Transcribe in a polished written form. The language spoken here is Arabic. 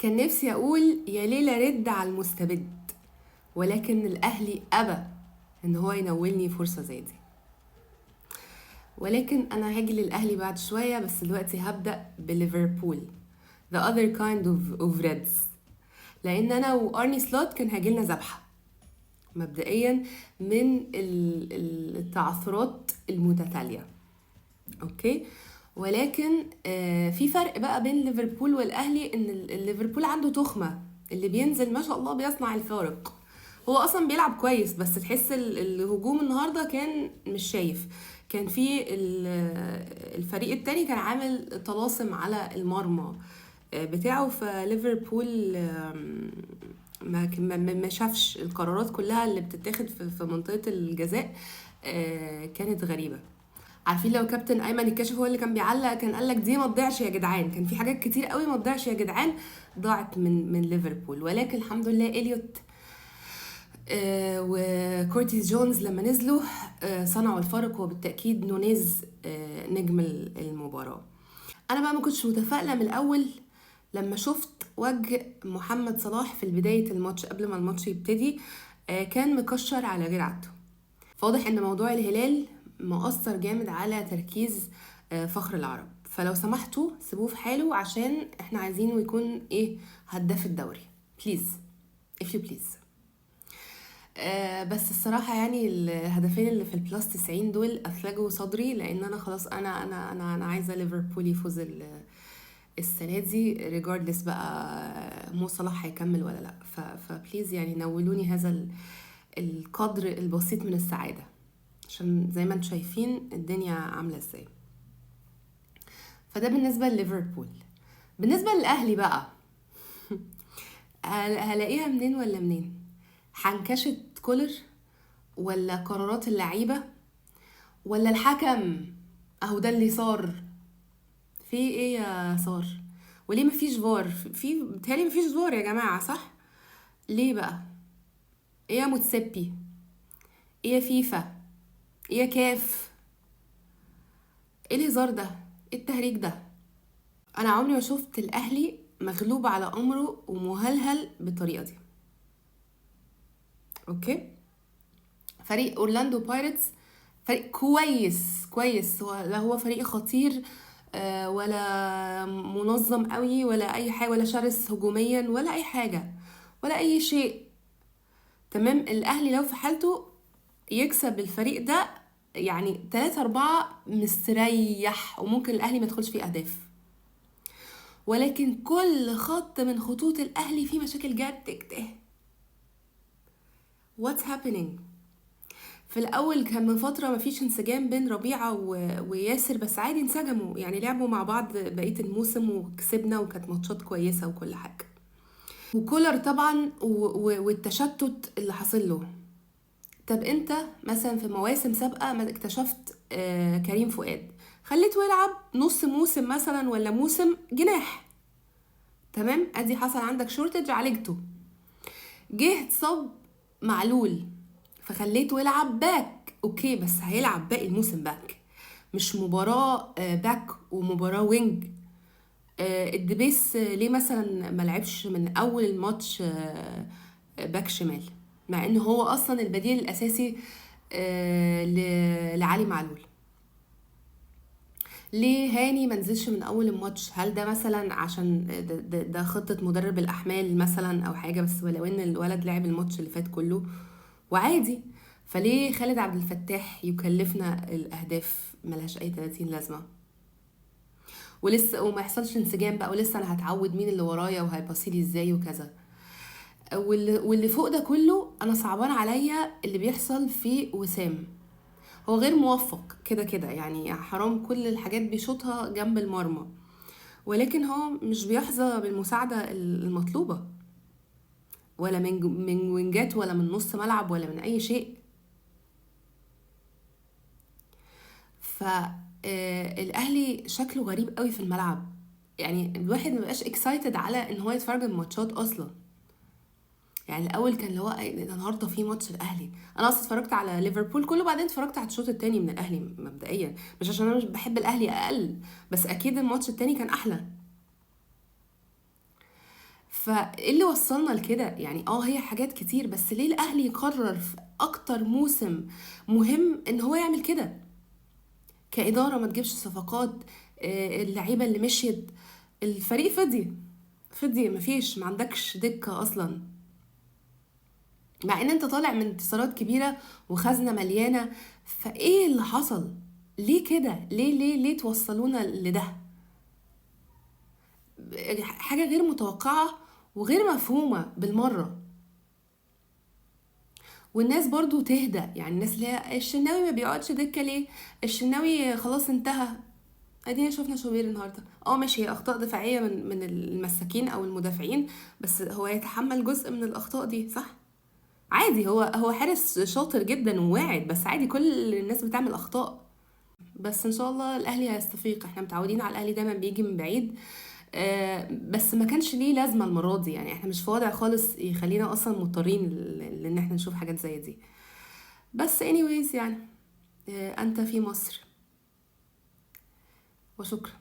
كان نفسي اقول يا ليلى رد على المستبد، ولكن الاهلي ابى ان هو ينولني فرصه زي دي. ولكن انا هاجي للاهلي بعد شويه، بس دلوقتي هبدا بليفربول the other kind of reds، لان انا وارني سلوت كان هاجيلنا ذبحه مبدئيا من التعثرات المتتاليه. اوكي، ولكن في فرق بقى بين ليفربول والاهلي، ان ليفربول عنده تخمه، اللي بينزل ما شاء الله بيصنع الفارق. هو اصلا بيلعب كويس، بس تحس الهجوم النهارده كان مش شايف. كان في الفريق التاني كان عامل طلاسم على المرمى بتاعه، فليفربول ما شافش القرارات كلها اللي بتتاخد في منطقة الجزاء. كانت غريبة. عارفين لو كابتن ايمن الكاشف هو اللي كان بيعلق كان قال لك دي ما تضيعش يا جدعان، كان في حاجات كتير قوي ما تضيعش يا جدعان ضاعت من ليفربول. ولكن الحمد لله إليوت وكورتيس جونز لما نزلوا صنعوا الفرق، وبالتأكيد نونيز نجم المباراة. انا بقى ما كنتش متفائلة من الاول لما شفت وجه محمد صلاح في بداية الماتش قبل ما الماتش يبتدي، كان مكشر على غير عادته. فواضح ان موضوع الهلال مؤثر جامد على تركيز فخر العرب، فلو سمحتوا سيبوه في حاله عشان احنا عايزينه يكون هداف الدوري بليز if you please. بس الصراحة يعني الهدفين اللي في البلاس 90 دول أثلجوا صدري، لأن أنا خلاص أنا عايزة ليفربول يفوز السنة دي regardless بقى مو صلاح هيكمل ولا لأ. فبليز يعني نولوني هذا القدر البسيط من السعادة، عشان زي ما انتم شايفين الدنيا عاملة ازاي. فده بالنسبة لليفربول. بالنسبة للأهلي بقى هلاقيها منين ولا منين؟ حنكشة كولر، ولا قرارات اللعيبة، ولا الحكم؟ اهو ده اللي صار. في ايه يا صار؟ وليه مفيش فار؟ بتهيألي مفيش فار يا جماعة، صح؟ ليه بقى؟ ايه يا متسبي؟ ايه يا فيفا؟ ايه يا كاف؟ ايه الهزار ده؟ ايه التهريج ده؟ انا عمري ما شفت الاهلي مغلوب على امره ومهلهل بالطريقه دي. اوكي، فريق اورلاندو بايرتس فريق كويس، لا هو فريق خطير ولا منظم قوي ولا اي حاجه، ولا شرس هجوميا ولا اي حاجه ولا اي شيء. تمام، الاهلي لو في حالته يكسب الفريق ده يعني 3-4 مستريح، وممكن الاهلي ما يدخلش فيه اهداف. ولكن كل خط من خطوط الاهلي فيه مشاكل جد تكته. what's happening؟ في الاول كان من فتره مفيش انسجام بين ربيعه وياسر، بس عادي انسجموا، يعني لعبوا مع بعض بقيه الموسم وكسبنا، وكانت ماتشات كويسه وكل حاجه. وكولر طبعا والتشتت اللي حصل له. طب انت مثلا في مواسم سابقه ما اكتشفت كريم فؤاد، خليته يلعب نص موسم مثلا ولا موسم جناح، تمام، ادي حصل عندك شورتج عالجته. جه اتصاب معلول فخليته يلعب باك، اوكي، بس هيلعب باقي الموسم باك، مش مباراة باك ومباراة وينج. الدبيس ليه مثلا ما لعبش من اول الماتش باك شمال، مع ان هو اصلا البديل الاساسي لعلي معلول؟ ليه هاني ما نزلش من اول الماتش؟ هل ده مثلا عشان ده خطة مدرب الاحمال مثلا او حاجة؟ بس ولو ان الولد لعب الماتش اللي فات كله وعادي. فليه خالد عبد الفتاح يكلفنا الاهداف ملهاش اي 30 لازمة؟ ولسه وما يحصلش انسجام بقى، ولسه انا هتعود مين اللي ورايا وهيباصيلي ازاي وكذا. واللي فوق ده كله انا صعبان عليا اللي بيحصل في وسام. هو غير موفق كده يعني، حرام كل الحاجات بيشوطها جنب المرمى، ولكن هو مش بيحظى بالمساعدة المطلوبة، ولا من وينجات ولا من نص ملعب ولا من اي شيء. فالاهلي شكله غريب قوي في الملعب، يعني الواحد مبقاش اكسايتد على ان هو يتفرج الماتشات اصلا. يعني الاول كان اللي هو ده النهارده في ماتش الاهلي، انا اصلا اتفرجت على ليفربول كله، بعدين اتفرجت على الشوط التاني من الاهلي مبدئيا، مش عشان انا مش بحب الاهلي اقل، بس اكيد الماتش التاني كان احلى. فايه اللي وصلنا لكده؟ يعني هي حاجات كتير، بس ليه الاهلي يقرر في اكتر موسم مهم ان هو يعمل كده؟ كإدارة ما تجيبش صفقات، اللعيبة اللي مشيت، الفريق فضي مفيش، ما عندكش دكة اصلا، مع ان انت طالع من انتصارات كبيرة وخزنة مليانة. فايه اللي حصل؟ ليه كده؟ ليه توصلونا لده؟ حاجة غير متوقعة وغير مفهومة بالمرة. والناس برضو تهدى، يعني الناس اللي هي الشناوي ما بيقعدش دكة ليه؟ الشناوي خلاص انتهى. ادينا شفنا شوبير النهارده، ماشي، هي اخطاء دفاعيه من المساكين او المدافعين، بس هو يتحمل جزء من الاخطاء دي، صح؟ عادي، هو حارس شاطر جدا وواعد، بس عادي كل الناس بتعمل اخطاء. بس ان شاء الله الاهلي هيستفيق، احنا متعودين على الاهلي دايما بيجي من بعيد. بس ما كانش ليه لازمه المره دي، يعني احنا مش في وضع خالص يخلينا اصلا مضطرين لان احنا نشوف حاجات زي دي. بس anyways يعني، انت في مصر، وشكرا.